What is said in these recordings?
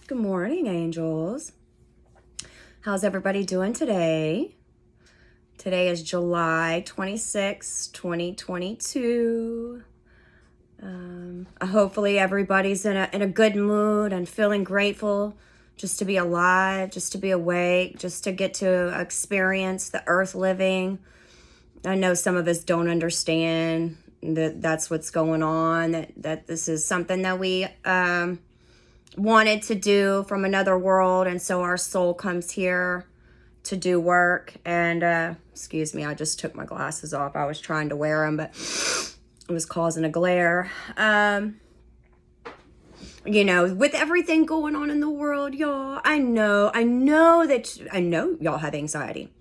Good morning, angels. How's everybody doing today? Today is July 26, 2022. Hopefully everybody's in a good mood and feeling grateful just to be alive, just to be awake, just to get to experience the earth living. I know some of us don't understand that's what's going on, that this is something that we wanted to do from another world, and so our soul comes here to do work. And excuse me, I just took my glasses off. I was trying to wear them, but it was causing a glare. With everything going on in the world, y'all, I know y'all have anxiety.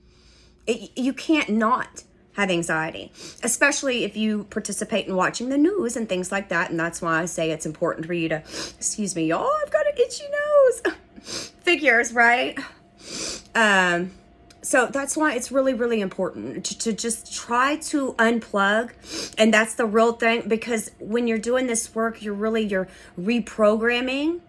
You can't not have anxiety, especially if you participate in watching the news and things like that. And that's why I say it's important for you to, excuse me, y'all, I've got an itchy nose. Figures, right? So that's why it's really, really important to just try to unplug. And that's the real thing, because when you're doing this work, you're reprogramming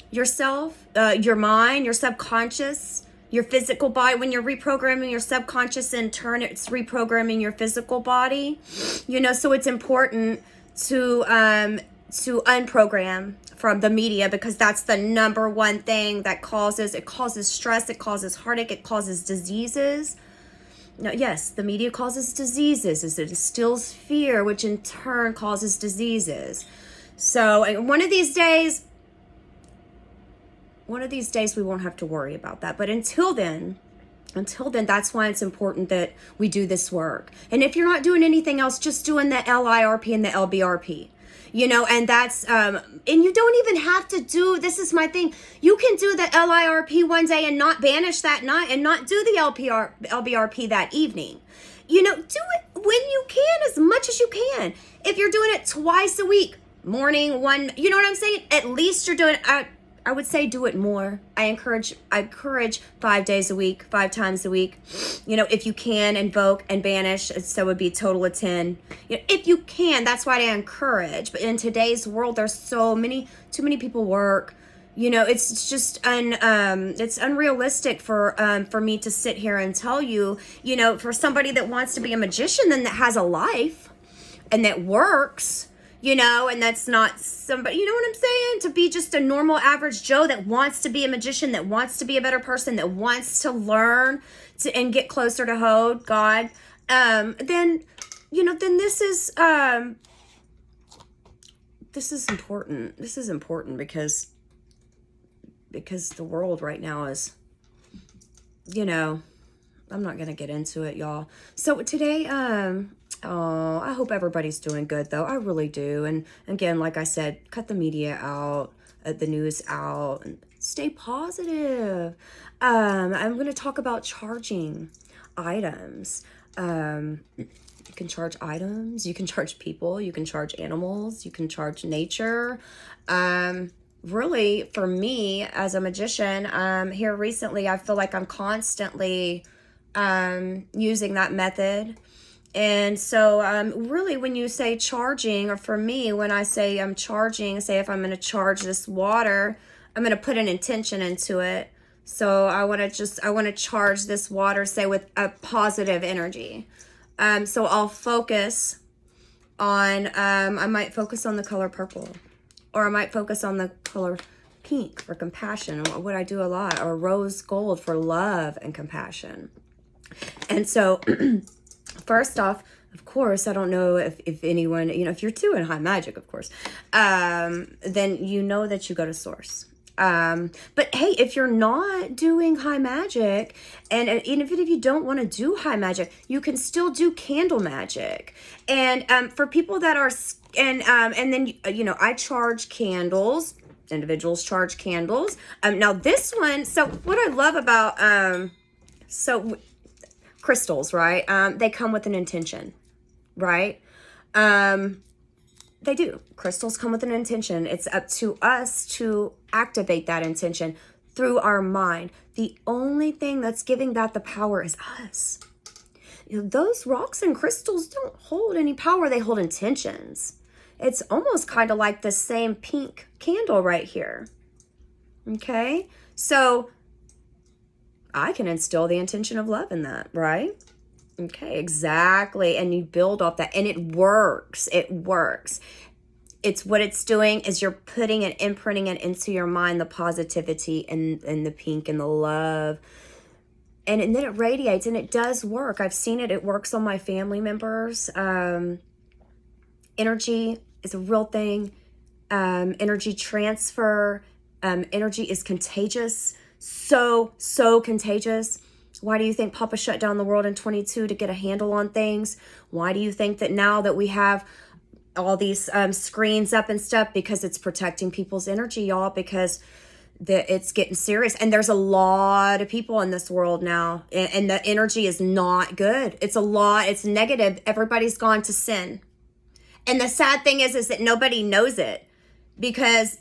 yourself, your mind, your subconscious, your physical body. When you're reprogramming your subconscious, in turn, it's reprogramming your physical body. So it's important to unprogram from the media, because that's the number one thing that causes stress, it causes heartache, it causes diseases. Now, yes, the media causes diseases, as it instills fear, which in turn causes diseases. So one of these days we won't have to worry about that. But until then, that's why it's important that we do this work. And if you're not doing anything else, just doing the LIRP and the LBRP, and that's, and you don't even have to do, this is my thing. You can do the LIRP one day and not banish that night, and not do the LBRP that evening. Do it when you can, as much as you can. If you're doing it twice a week, morning, one, you know what I'm saying? At least you're doing it. I would say do it more. I encourage 5 days a week, 5 times a week. If you can, invoke and banish, so it would be a total of 10. If you can, that's what I encourage. But in today's world, there's too many people work. It's just it's unrealistic for me to sit here and tell you, for somebody that wants to be a magician and that has a life and that works, and that's not somebody, you know what I'm saying? To be just a normal average Joe that wants to be a magician, that wants to be a better person, that wants to learn and get closer to God, then this is important. This is important because the world right now is, I'm not going to get into it, y'all. So today, I hope everybody's doing good, though. I really do. And again, like I said, cut the media out, the news out, and stay positive. I'm going to talk about charging items. You can charge items, you can charge people, you can charge animals, you can charge nature. Really, for me as a magician, here recently, I feel like I'm constantly using that method. And so really, when you say charging, or for me, when I say I'm charging, say if I'm going to charge this water, I'm going to put an intention into it. So I want to charge this water, say, with a positive energy. So I'll focus on, I might focus on the color purple, or I might focus on the color pink for compassion, what I do a lot, or rose gold for love and compassion. And so first off, of course, I don't know if anyone, if you're doing high magic, of course, then you know that you go to source. But hey, if you're not doing high magic, and even if you don't want to do high magic, you can still do candle magic. And for people that are, and then, I charge candles. Individuals charge candles. Now this one, so what I love about, crystals, right? They come with an intention, right? They do. Crystals come with an intention. It's up to us to activate that intention through our mind. The only thing that's giving that the power is us. Those rocks and crystals don't hold any power. They hold intentions. It's almost kind of like the same pink candle right here. Okay? So I can instill the intention of love in that, right? Okay, exactly. And you build off that, and it works. It works. It's what it's doing is you're putting and imprinting it into your mind, the positivity and the pink and the love. And then it radiates, and it does work. I've seen it. It works on my family members. Energy is a real thing. Energy transfer. Energy is contagious. So contagious. Why do you think Papa shut down the world in 22 to get a handle on things? Why do you think that now that we have all these screens up and stuff? Because it's protecting people's energy, y'all, because it's getting serious. And there's a lot of people in this world now, and the energy is not good. It's a lot. It's negative. Everybody's gone to sin. And the sad thing is that nobody knows it, because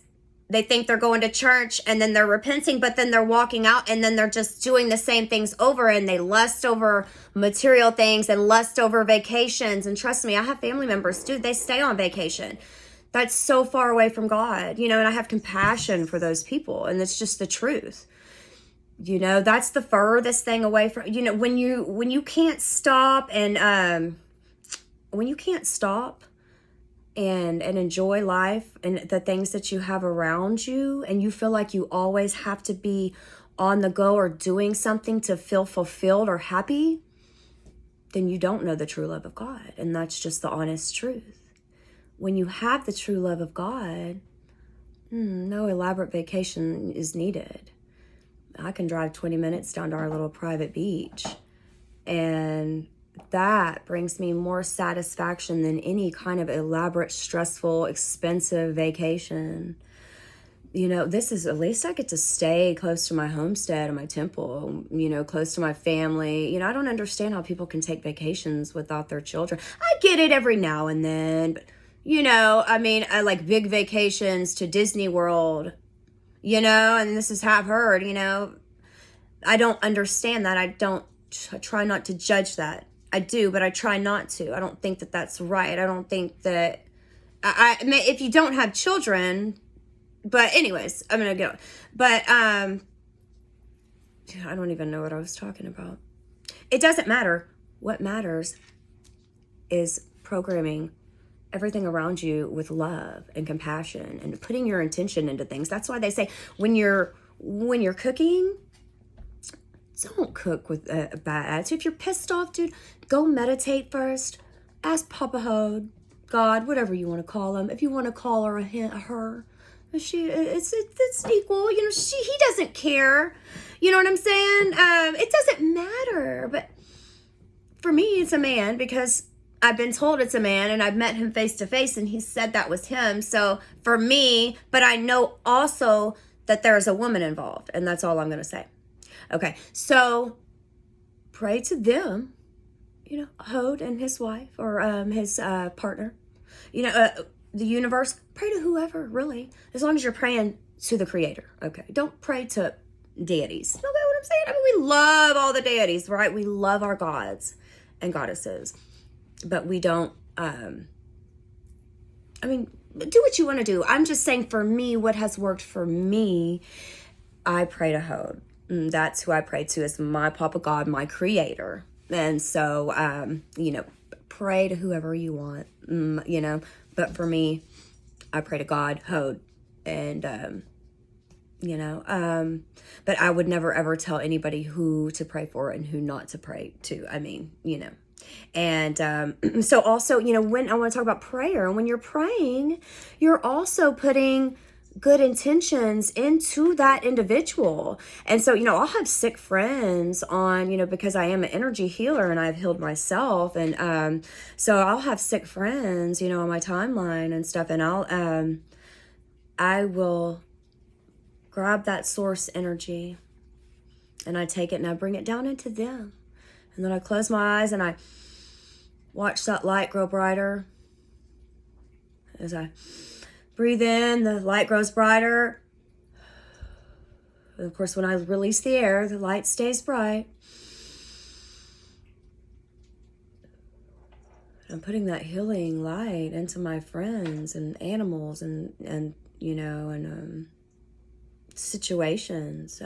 they think they're going to church and then they're repenting, but then they're walking out and then they're just doing the same things over, and they lust over material things and lust over vacations. And trust me, I have family members, dude, they stay on vacation. That's so far away from God, and I have compassion for those people, and it's just the truth. That's the furthest thing away from, when you can't stop and and enjoy life and the things that you have around you, and you feel like you always have to be on the go or doing something to feel fulfilled or happy, then you don't know the true love of God. And that's just the honest truth. When you have the true love of God, no elaborate vacation is needed. I can drive 20 minutes down to our little private beach, and that brings me more satisfaction than any kind of elaborate, stressful, expensive vacation. This is, at least I get to stay close to my homestead and my temple, close to my family. I don't understand how people can take vacations without their children. I get it every now and then, but, I like big vacations to Disney World, and this is half heard, I don't understand that. I try not to judge that. I do, but I try not to. I don't think that that's right. I don't think that if you don't have children, but anyways, I'm going to go. But I don't even know what I was talking about. It doesn't matter. What matters is programming everything around you with love and compassion and putting your intention into things. That's why they say when you're cooking, don't cook with a bad attitude. If you're pissed off, dude, go meditate first. Ask Papa Hode, God, whatever you want to call him. If you want to call her a her, it's equal. He doesn't care. You know what I'm saying? It doesn't matter. But for me, it's a man, because I've been told it's a man, and I've met him face to face, and he said that was him. So for me, but I know also that there's a woman involved, and that's all I'm going to say. Okay, so pray to them, Hode and his wife, or his partner, the universe. Pray to whoever, really, as long as you're praying to the Creator. Okay, don't pray to deities. You know what I'm saying? We love all the deities, right? We love our gods and goddesses, but we don't. Do what you want to do. I'm just saying, for me, what has worked for me, I pray to Hode. That's who I pray to, as my Papa God, my Creator. And so, pray to whoever you want, but for me, I pray to God, Hode, and, but I would never ever tell anybody who to pray for and who not to pray to. And so also, when I want to talk about prayer, and when you're praying, you're also putting good intentions into that individual. And so, I'll have sick friends on, because I am an energy healer and I've healed myself. And so I'll have sick friends, on my timeline and stuff. And I will grab that source energy, and I take it and I bring it down into them. And then I close my eyes and I watch that light grow brighter. As I breathe in, the light grows brighter. And of course, when I release the air, the light stays bright. I'm putting that healing light into my friends and animals and situations.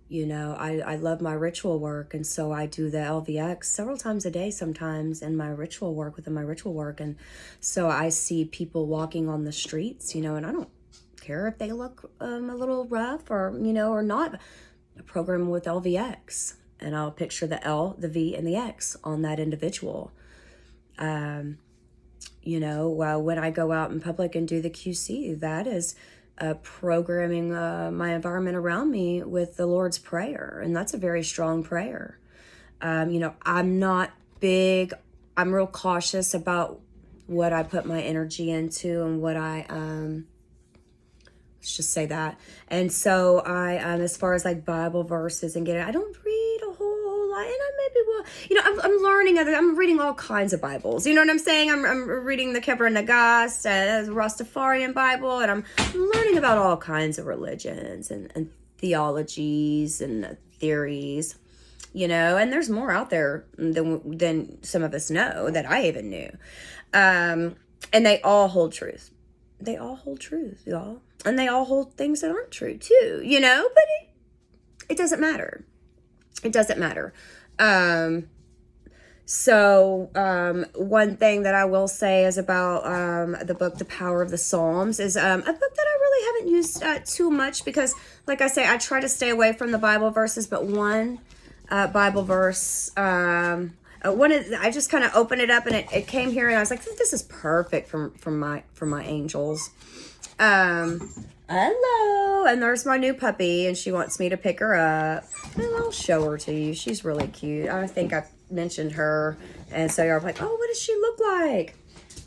You know, I love my ritual work, and so I do the LVX several times a day sometimes in my ritual work, within my ritual work. And so I see people walking on the streets, you know, and I don't care if they look a little rough or, you know, or not. I program with LVX, and I'll picture the L, the V, and the X on that individual. You know, when I go out in public and do the QC, that is programming my environment around me with the Lord's Prayer. And that's a very strong prayer. You know, I'm real cautious about what I put my energy into and what let's just say that. And so as far as like Bible verses and I don't read a whole lot, and I maybe will, you know, I'm learning I'm reading all kinds of Bibles, you know what I'm saying? I'm reading the Kebra Nagast, Rastafarian Bible, and I'm learning about all kinds of religions and theologies and theories, you know, and there's more out there than some of us know that I even knew. And they all hold truth. They all hold truth, y'all. And they all hold things that aren't true too, you know, but it doesn't matter. It doesn't matter. So one thing that I will say is about the book, The Power of the Psalms, is a book that I really haven't used too much because, like I say, I try to stay away from the Bible verses, but one Bible verse, I just kind of opened it up and it came here and I was like, this is perfect for my angels. Hello, and there's my new puppy, and she wants me to pick her up, and I'll show her to you. She's really cute. I think I mentioned her, and so you're like, oh, what does she look like?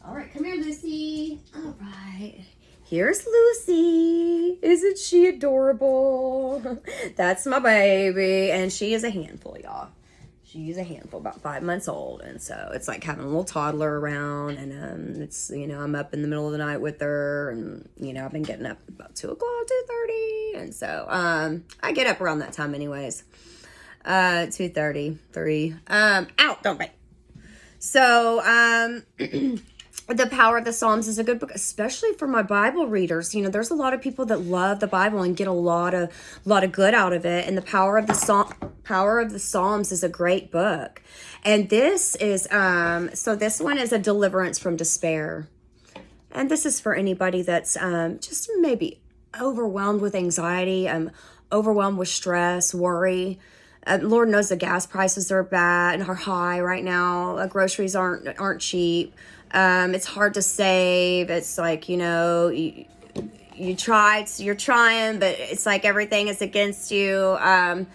All right, come here, Lucy. All right, here's Lucy. Isn't she adorable? That's my baby, and she is a handful, y'all. She's a handful, about 5 months old, and so it's like having a little toddler around, and it's, you know, I'm up in the middle of the night with her, and, you know, I've been getting up about 2 o'clock, 2:30, and so I get up around that time anyways, 2:30, 3, out, don't bite. So, The Power of the Psalms is a good book, especially for my Bible readers. You know, there's a lot of people that love the Bible and get a lot of good out of it. And The Power of the Psalms is a great book. And this is, so this one is a deliverance from despair. And this is for anybody that's just maybe overwhelmed with anxiety, overwhelmed with stress, worry. Lord knows the gas prices are bad and are high right now. Groceries aren't cheap. It's hard to save. It's like, you know, you're trying, but it's like everything is against you. And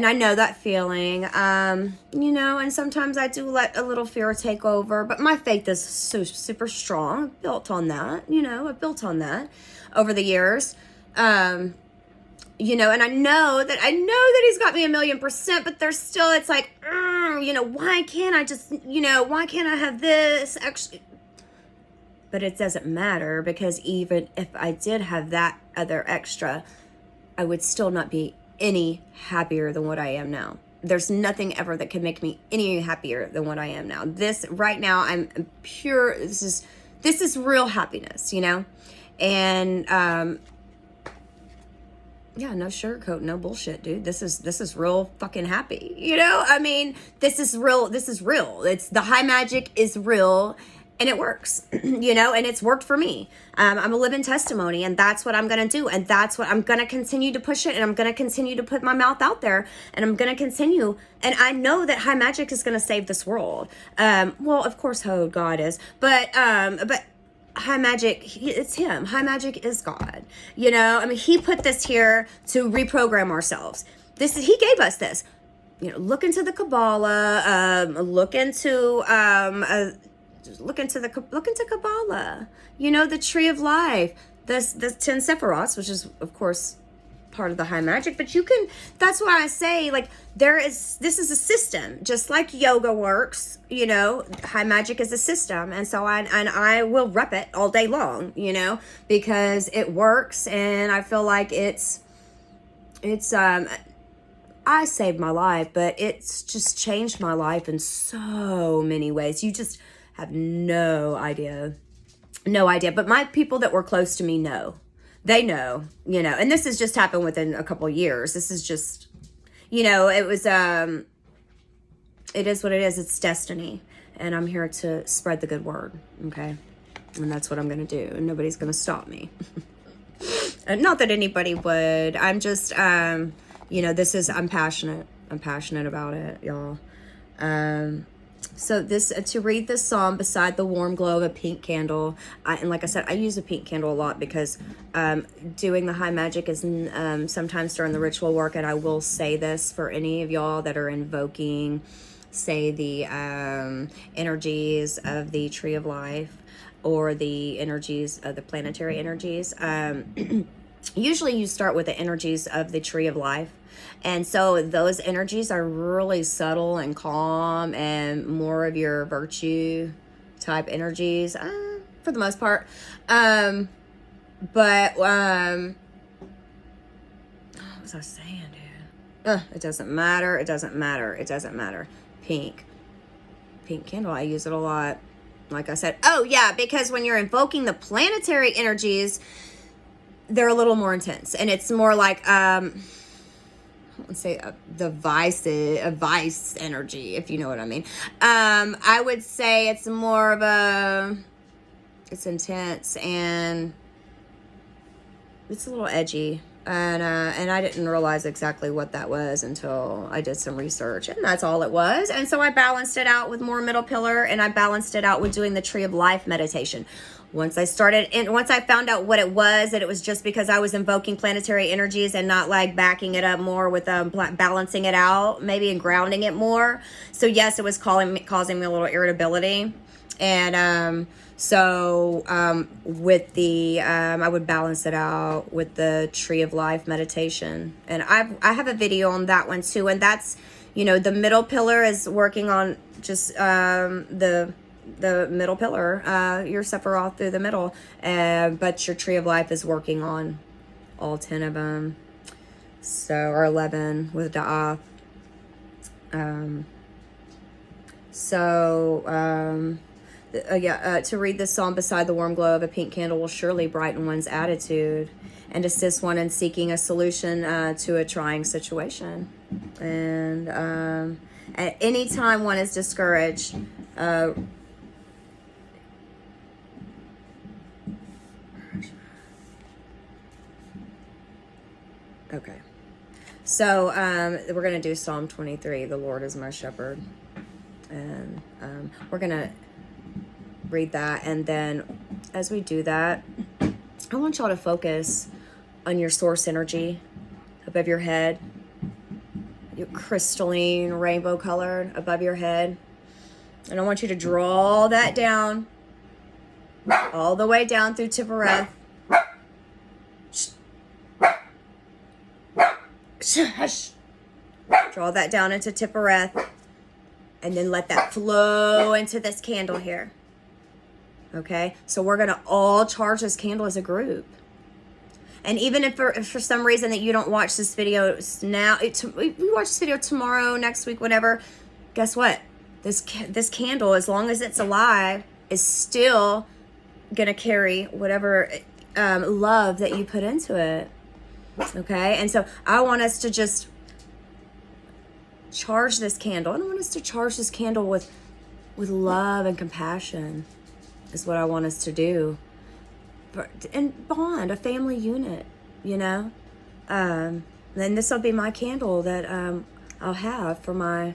I know that feeling, you know, and sometimes I do let a little fear take over, but my faith is so super strong. I've built on that, you know, I've built on that over the years. You know, and I know that he's got me 1,000,000%, but there's still, it's like, you know, why can't I have this extra? But it doesn't matter, because even if I did have that other extra, I would still not be any happier than what I am now. There's nothing ever that can make me any happier than what I am now. This right now, I'm pure. This is real happiness, you know, and yeah, no sugarcoat, no bullshit, dude. This is real fucking happy. You know, I mean, this is real. It's the high magic is real, and it works, you know, and it's worked for me. I'm a living testimony, and that's what I'm going to do. And that's what I'm going to continue to push it. And I'm going to continue to put my mouth out there, and I'm going to continue. And I know that high magic is going to save this world. Well, of course, God is, but high magic, it's him. High magic is God. You know, I mean, he put this here to reprogram ourselves. He gave us this. You know, look into the Kabbalah. Look into Kabbalah. You know, the Tree of Life. The 10 Sephiroths, which is, of course, part of the high magic, but that's why I say, like, this is a system, just like yoga works, you know, high magic is a system. And so I will rep it all day long, you know, because it works. And I feel like it's I saved my life, but it's just changed my life in so many ways. You just have no idea, but my people that were close to me know. they know, you know, and this has just happened within a couple years. This is just, you know, it was, it is what it is. It's destiny. And I'm here to spread the good word. Okay. And that's what I'm going to do. And nobody's going to stop me. Not that anybody would. I'm just, you know, I'm passionate. I'm passionate about it, y'all. So this, to read this psalm beside the warm glow of a pink candle, and like I said, I use a pink candle a lot because doing the high magic is sometimes during the ritual work, and I will say this for any of y'all that are invoking, say, the energies of the tree of life or the energies of the planetary energies. Usually you start with the energies of the tree of life. And so those energies are really subtle and calm and more of your virtue type energies, for the most part. What was I saying, dude? It doesn't matter. It doesn't matter. It doesn't matter. Pink candle. I use it a lot. Like I said, oh yeah, because when you're invoking the planetary energies, they're a little more intense, and it's more like, let's say the vice energy, if you know what I mean. I would say it's more of it's intense, and it's a little edgy. And I didn't realize exactly what that was until I did some research, and that's all it was. And so I balanced it out with more middle pillar, and I balanced it out with doing the tree of life meditation. Once I found out what it was, that it was just because I was invoking planetary energies and not like backing it up more with balancing it out, maybe, and grounding it more. So yes, it was causing me a little irritability. And with the I would balance it out with the tree of life meditation. And I have a video on that one too. And that's, you know, the middle pillar is working on just the middle pillar, your Sephiroth through the middle, but your tree of life is working on all 10 of them, or 11 with Da'ath. To read this psalm beside the warm glow of a pink candle will surely brighten one's attitude and assist one in seeking a solution to a trying situation. And at any time one is discouraged, okay. So we're going to do Psalm 23, the Lord is my shepherd. And we're going to read that. And then as we do that, I want y'all to focus on your source energy above your head. Your crystalline rainbow colored above your head. And I want you to draw that down all the way down through Tifereth. Draw that down into Tifereth, and then let that flow into this candle here. Okay, so we're gonna all charge this candle as a group. And even if for some reason that you don't watch this video now, we watch this video tomorrow, next week, whatever. Guess what? This candle, as long as it's alive, is still gonna carry whatever love that you put into it. Okay, and so I want us to just charge this candle. I want us to charge this candle with love and compassion is what I want us to do. And bond, a family unit, you know. Then this will be my candle that I'll have for my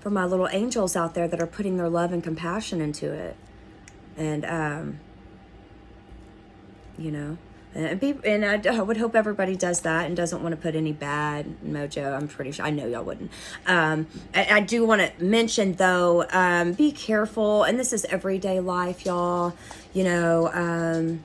little angels out there that are putting their love and compassion into it. And you know, and I would hope everybody does that and doesn't want to put any bad mojo. I'm pretty sure, I know y'all wouldn't. I do want to mention though, be careful, and this is everyday life, y'all. You know,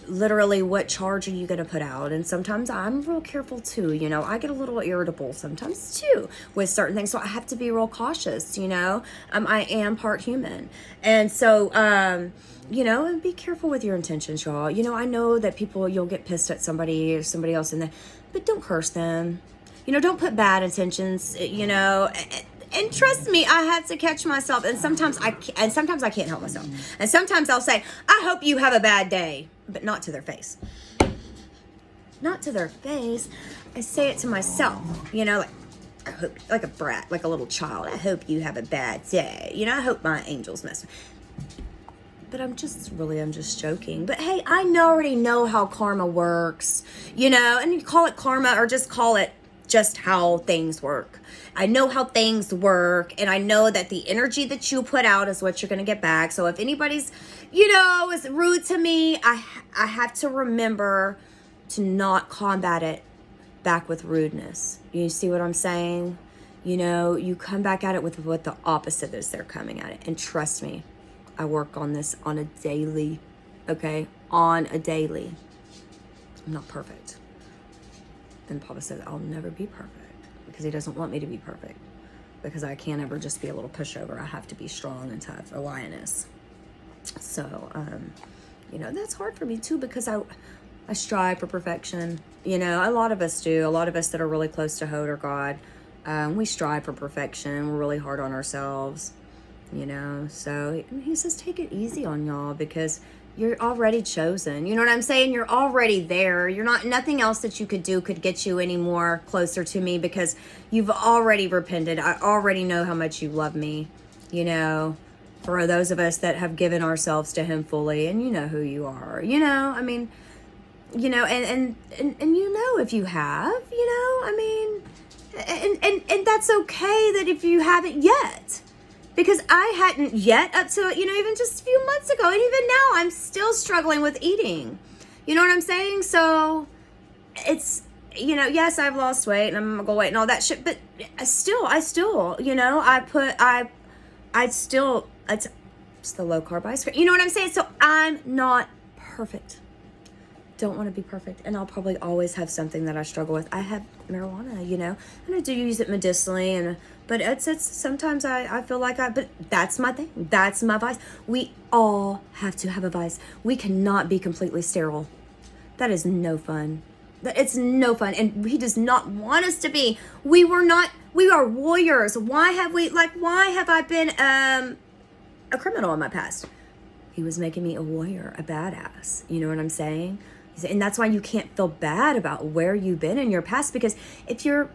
literally, what charge are you going to put out? And sometimes I'm real careful too. You know, I get a little irritable sometimes too with certain things, so I have to be real cautious. You know, I am part human, and so you know, and be careful with your intentions, y'all. You know, I know that you'll get pissed at somebody else in there, but don't curse them. You know, don't put bad intentions. You know. And trust me, I had to catch myself, and sometimes I can't help myself. And sometimes I'll say, "I hope you have a bad day," but not to their face. not to their face. I say it to myself, like, I hope, like a brat, like a little child. I hope you have a bad day. I hope my angels mess. But I'm just joking. But hey, I already know how karma works, and you call it karma or just call it just how things work. I know how things work, and I know that the energy that you put out is what you're going to get back. So if anybody's, is rude to me, I have to remember to not combat it back with rudeness. You see what I'm saying? You come back at it with what the opposite is they're coming at it. And trust me, I work on this on a daily, okay? On a daily. I'm not perfect. And Papa said, I'll never be perfect because he doesn't want me to be perfect, because I can't ever just be a little pushover. I have to be strong and tough, a lioness. So, that's hard for me too, because I strive for perfection. A lot of us do. A lot of us that are really close to Hod or God, we strive for perfection. We're really hard on ourselves, So he says, take it easy on y'all, because you're already chosen. You know what I'm saying? You're already there. Nothing else that you could do could get you any more closer to me, because you've already repented. I already know how much you love me, for those of us that have given ourselves to him fully, and you know who you are, I mean, and if you have, and that's okay that if you haven't yet, because I hadn't yet up to, even just a few months ago. And even now I'm still struggling with eating. You know what I'm saying? So it's, yes, I've lost weight and I'm gonna weight and all that shit, but I still, it's the low carb ice cream. You know what I'm saying? So I'm not perfect. Don't want to be perfect, and I'll probably always have something that I struggle with. I have marijuana, and I do use it medicinally, but it's sometimes I feel like but that's my thing. That's my vice. We all have to have a vice. We cannot be completely sterile. That is no fun. It's no fun, and he does not want us to be. We are warriors. Why have I been a criminal in my past? He was making me a warrior, a badass. You know what I'm saying? And that's why you can't feel bad about where you've been in your past, because if you're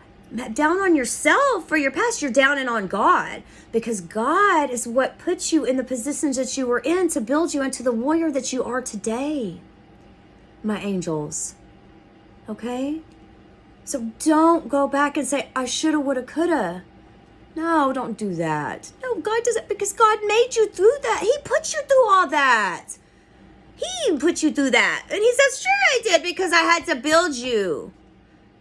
down on yourself for your past, you're down and on God, because God is what puts you in the positions that you were in to build you into the warrior that you are today, my angels. Okay? So don't go back and say, I shoulda, woulda, coulda. No, don't do that. No, God does it because God made you through that. He put you through all that. He put you through that. And he says, sure I did, because I had to build you.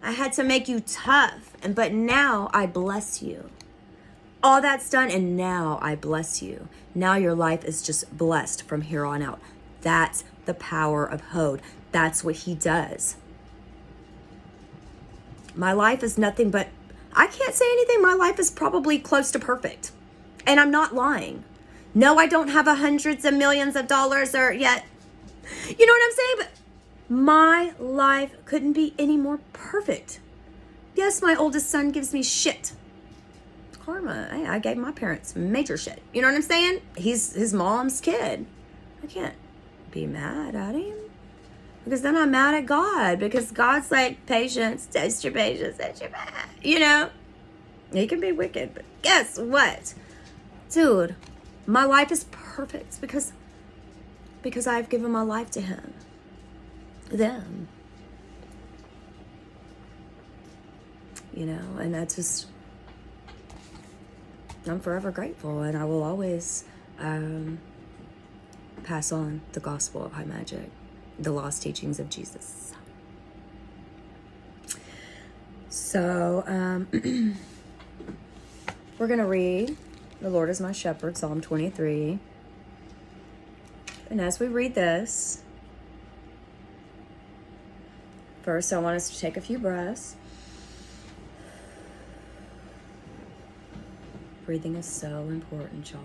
I had to make you tough. But now I bless you. All that's done, and now I bless you. Now your life is just blessed from here on out. That's the power of Hod. That's what he does. My life is nothing but, I can't say anything. My life is probably close to perfect. And I'm not lying. No, I don't have hundreds of millions of dollars or yet. You know what I'm saying? But my life couldn't be any more perfect. Yes, my oldest son gives me shit. Karma. I gave my parents major shit. You know what I'm saying? He's his mom's kid. I can't be mad at him, because then I'm mad at God, because God's like, patience, test your patience, test your patience. He can be wicked, but guess what? Dude, my life is perfect because I've given my life to him. Them. And that's just, I'm forever grateful, and I will always pass on the gospel of high magic, the lost teachings of Jesus. So, we're going to read The Lord is My Shepherd, Psalm 23. And as we read this, first I want us to take a few breaths. Breathing is so important, y'all.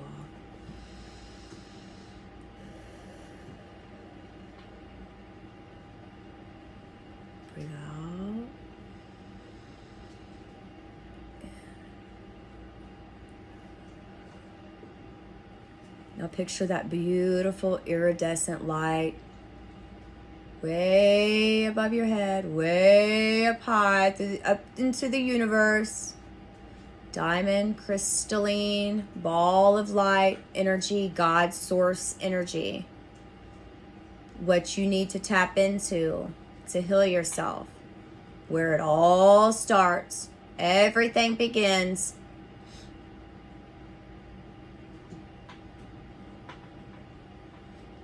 Breathe out. Now picture that beautiful iridescent light way above your head, way up high, up into the universe. Diamond, crystalline, ball of light, energy, God source energy. What you need to tap into to heal yourself. Where it all starts. Everything begins.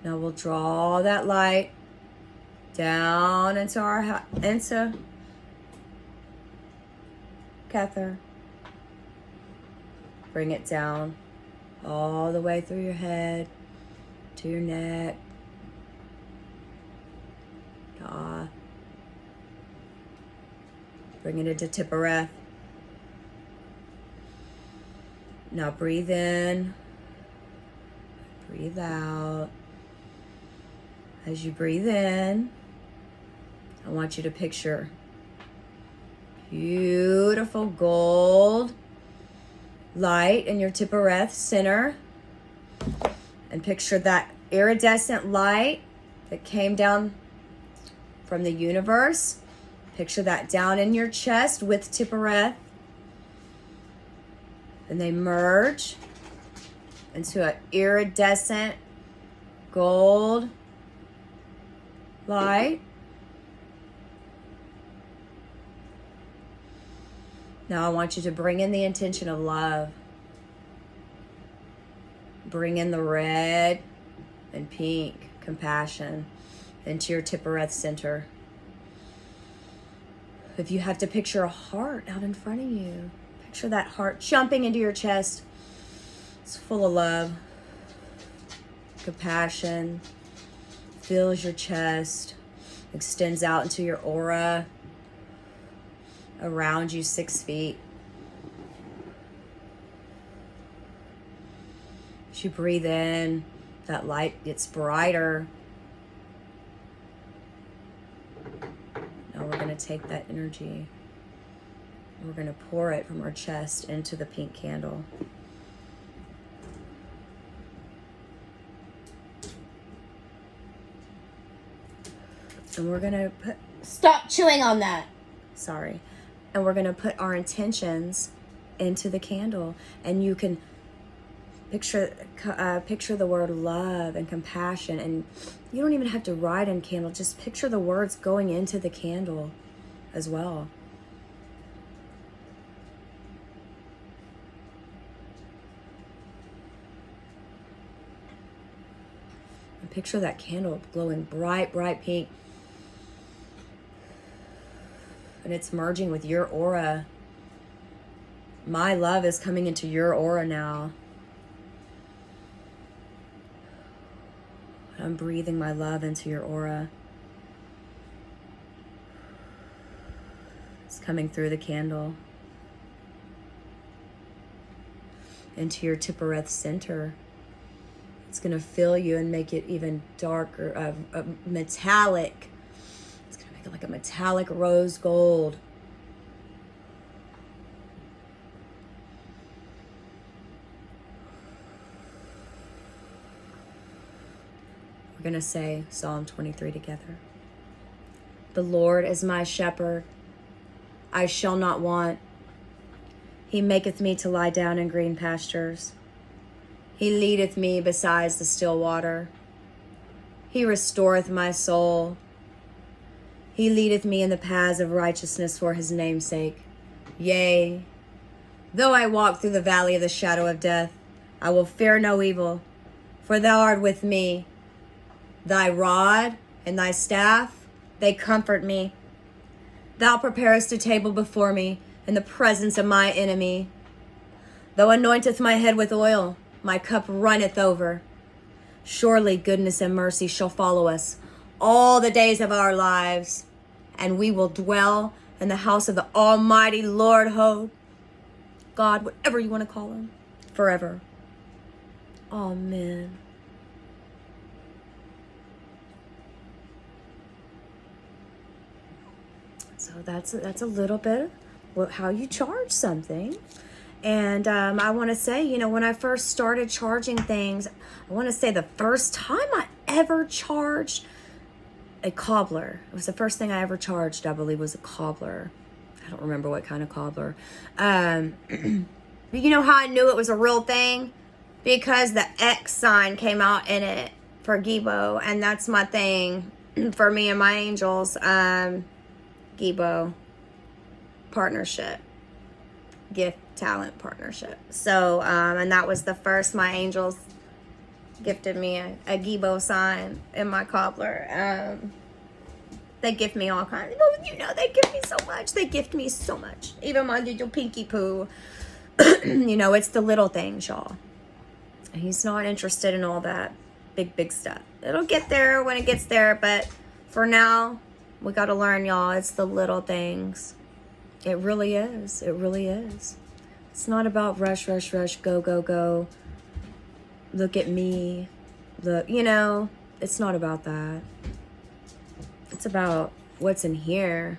Now we'll draw that light down into Kether. Bring it down all the way through your head to your neck. Jaw. Bring it into Tiphereth. Now breathe in. Breathe out. As you breathe in, I want you to picture beautiful gold light in your Tiphereth center. And picture that iridescent light that came down from the universe. Picture that down in your chest with Tiphereth. And they merge into an iridescent gold light. Now I want you to bring in the intention of love. Bring in the red and pink compassion into your Tiphereth center. If you have to picture a heart out in front of you, picture that heart jumping into your chest. It's full of love, compassion, fills your chest, extends out into your aura, around you 6 feet. As you breathe in, that light gets brighter. Now we're going to take that energy. We're going to pour it from our chest into the pink candle. And we're going to put... Stop chewing on that! Sorry. And we're going to put our intentions into the candle. And you can picture the word love and compassion. And you don't even have to write in candle. Just picture the words going into the candle as well. And picture that candle glowing bright, bright pink. And it's merging with your aura. My love is coming into your aura now. I'm breathing my love into your aura. It's coming through the candle. Into your Tiphereth center. It's going to fill you and make it even darker, metallic. Like a metallic rose gold. We're going to say Psalm 23 together. The Lord is my shepherd. I shall not want. He maketh me to lie down in green pastures. He leadeth me beside the still water. He restoreth my soul. He leadeth me in the paths of righteousness for his name's sake. Yea, though I walk through the valley of the shadow of death, I will fear no evil, for thou art with me. Thy rod and thy staff, they comfort me. Thou preparest a table before me in the presence of my enemy. Thou anointest my head with oil, my cup runneth over. Surely goodness and mercy shall follow us all the days of our lives, and we will dwell in the house of the Almighty Lord, God, whatever you want to call him, forever. Amen. So that's a little bit of how you charge something. And I want to say, when I first started charging things, I want to say the first time I ever charged a cobbler. It was the first thing I ever charged, I believe, was a cobbler. I don't remember what kind of cobbler. You know how I knew it was a real thing? Because the X sign came out in it for Gibo, and that's my thing for me and my angels. Gibo partnership, gift talent partnership. So, and that was the first my angels gifted me a Gibo sign in my cobbler. They gift me all kinds. Well, you know, they gift me so much. They gift me so much. Even my little pinky poo. You know, it's the little things, y'all. He's not interested in all that big stuff. It'll get there when it gets there, but for now, we got to learn, y'all. It's the little things. It really is. It really is. It's not about rush, go. Look at me. Look, you know, it's not about that. It's about what's in here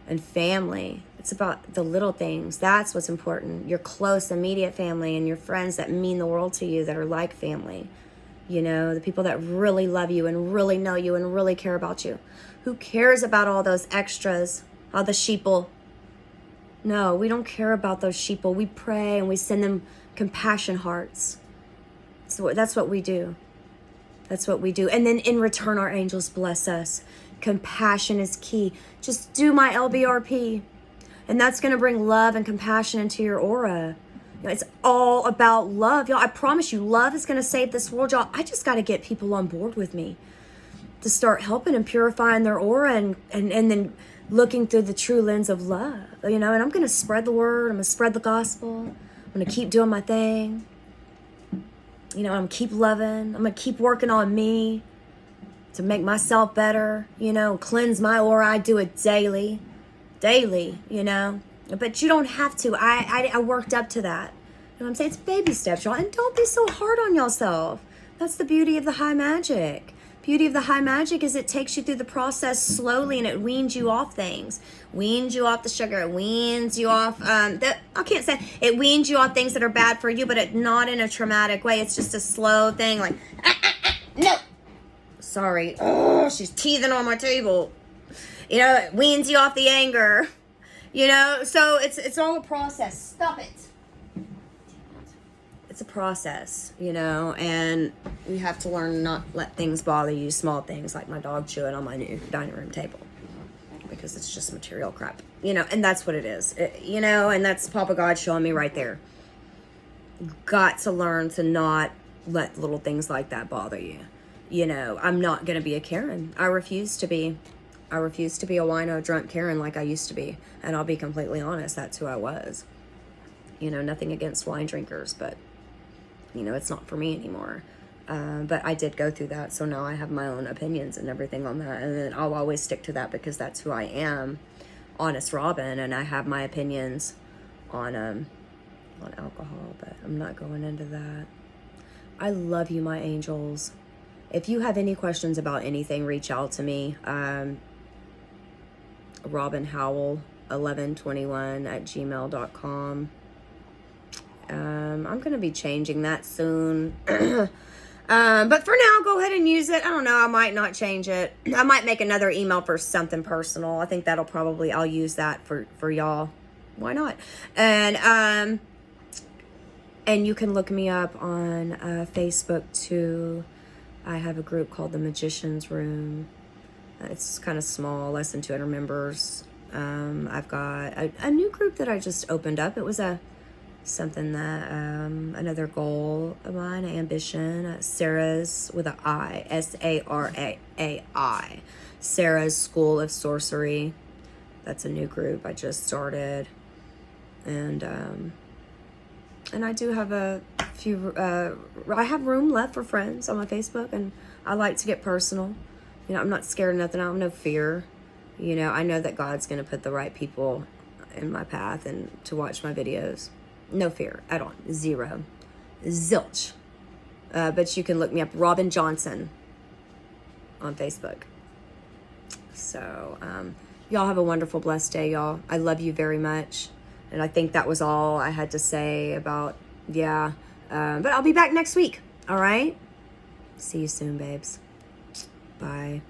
and family. It's about the little things. That's what's important. Your close, immediate family and your friends that mean the world to you, that are like family. You know, the people that really love you and really know you and really care about you. Who cares about all those extras? All the sheeple? No, we don't care about those sheeple. We pray and we send them compassion hearts. So that's what we do. That's what we do. And then in return, our angels bless us. Compassion is key. Just do my LBRP. And that's going to bring love and compassion into your aura. You know, it's all about love. Y'all, I promise you, love is going to save this world, y'all. I just got to get people on board with me to start helping and purifying their aura and then looking through the true lens of love. You know, and I'm going to spread the word. I'm going to spread the gospel. I'm going to keep doing my thing. You know, I'm going to keep loving. I'm going to keep working on me to make myself better, you know, cleanse my aura. I do it daily, you know, but you don't have to. I worked up to that. You know what I'm saying? It's baby steps, y'all. And don't be so hard on yourself. That's the beauty of the high magic. Beauty of the high magic is it takes you through the process slowly and it weans you off things. Weans you off the sugar. It weans you off, I can't say, it weans you off things that are bad for you, but not in a traumatic way. It's just a slow thing like, no. Sorry. Oh, she's teething on my table. You know, it weans you off the anger. You know, so it's all a process. Stop it. It's a process, you know, and you have to learn not let things bother you, small things like my dog chewing on my new dining room table, because it's just material crap, you know, and that's what it is, you know, and that's Papa God showing me right there. You've got to learn to not let little things like that bother you. You know, I'm not going to be a Karen. I refuse to be. I refuse to be a wino drunk Karen like I used to be. And I'll be completely honest, that's who I was. You know, nothing against wine drinkers, but, you know, it's not for me anymore. But I did go through that, so now I have my own opinions and everything on that. And then I'll always stick to that because that's who I am, Honest Robin. And I have my opinions on alcohol, but I'm not going into that. I love you, my angels. If you have any questions about anything, reach out to me. Robin Howell 1121@gmail.com. I'm going to be changing that soon. But for now, go ahead and use it. I don't know. I might not change it. I might make another email for something personal. I think that'll probably, I'll use that for y'all. Why not? And you can look me up on Facebook too. I have a group called the Magician's Room. It's kind of small, less than 200 members. I've got a new group that I just opened up. It was something that, another goal of mine, ambition, Sarah's with an I, SARAAI, Sarah's School of Sorcery. That's a new group I just started. And I do have a few, I have room left for friends on my Facebook, and I like to get personal. You know, I'm not scared of nothing. I have no fear. You know, I know that God's going to put the right people in my path and to watch my videos. No fear at all. Zero. Zilch. But you can look me up, Robin Johnson, on Facebook. So, y'all have a wonderful, blessed day, y'all. I love you very much. And I think that was all I had to say about, yeah. But I'll be back next week. All right? See you soon, babes. Bye.